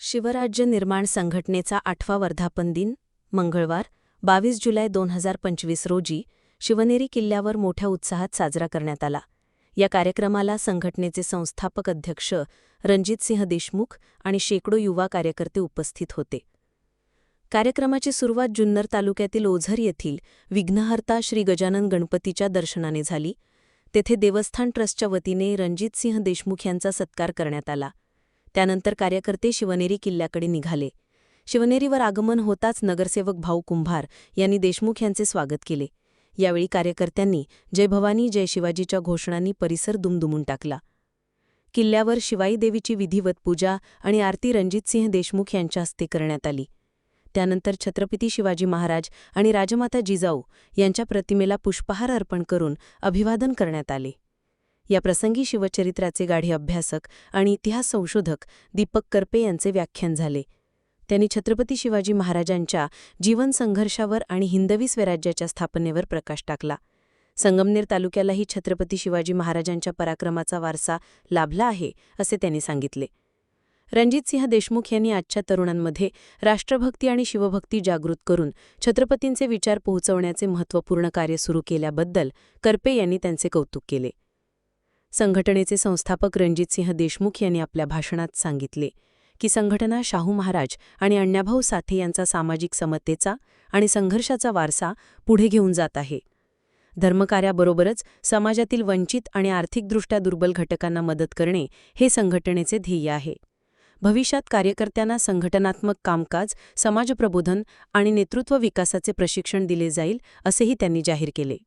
शिवराज्य निर्माण संघटनेचा 8वा वर्धापन दिन मंगळवार 22 जुलै 2025 रोजी शिवनेरी किल्ल्यावर मोठ्या उत्साहात साजरा करण्यात आला. या कार्यक्रमाला संघटनेचे संस्थापक अध्यक्ष रणजितसिंह देशमुख आणि शेकडो युवा कार्यकर्ते उपस्थित होते. कार्यक्रमाची सुरुवात जुन्नर तालुक्यातील ओझर येथील विघ्नहर्ता श्री गजानन गणपतीच्या दर्शनाने झाली. तेथे देवस्थान ट्रस्टच्या वतीने रणजितसिंह देशमुख यांचा सत्कार करण्यात आला. त्यानंतर कार्यकर्ते शिवनेरी किल्ल्याकडे निघाले. शिवनेरीवर आगमन होताच नगरसेवक भाऊ कुंभार यांनी देशमुख यांचे स्वागत केले. यावेळी कार्यकर्त्यांनी जय भवानी जय शिवाजीच्या घोषणांनी परिसर दुमदुमून टाकला. किल्ल्यावर शिवाई देवीची विधिवत पूजा आणि आरती रणजितसिंह देशमुख यांच्या हस्ते करण्यात आली. त्यानंतर छत्रपती शिवाजी महाराज आणि राजमाता जिजाऊ यांच्या प्रतिमेला पुष्पहार अर्पण करून अभिवादन करण्यात आले. याप्रसंगी शिवचरित्राचे गाढे अभ्यासक आणि इतिहास संशोधक दीपक करपे यांचे व्याख्यान झाले. त्यांनी छत्रपती शिवाजी महाराजांच्या जीवन संघर्षावर आणि हिंदवी स्वराज्याच्या स्थापनेवर प्रकाश टाकला. संगमनेर तालुक्यालाही छत्रपती शिवाजी महाराजांच्या पराक्रमाचा वारसा लाभला आहे, असे त्यांनी सांगितले. रणजितसिंह देशमुख यांनी आजच्या तरुणांमध्ये राष्ट्रभक्ती आणि शिवभक्ती जागृत करून छत्रपतींचे विचार पोहोचवण्याचे महत्त्वपूर्ण कार्य सुरू केल्याबद्दल करपे यांनी त्यांचे कौतुक केले. संघटनेचे संस्थापक रणजितसिंह देशमुख यांनी आपल्या भाषणात सांगितले की संघटना शाहू महाराज आणि अण्णाभाऊ साठे यांचा सामाजिक समतेचा आणि संघर्षाचा वारसा पुढे घेऊन जात आहे. धर्मकार्याबरोबरच समाजातील वंचित आणि आर्थिकदृष्ट्या दुर्बल घटकांना मदत करणे हे संघटनेचे ध्येय आहे. भविष्यात कार्यकर्त्यांना संघटनात्मक कामकाज, समाजप्रबोधन आणि नेतृत्व विकासाचे प्रशिक्षण दिले जाईल, असेही त्यांनी जाहीर केले.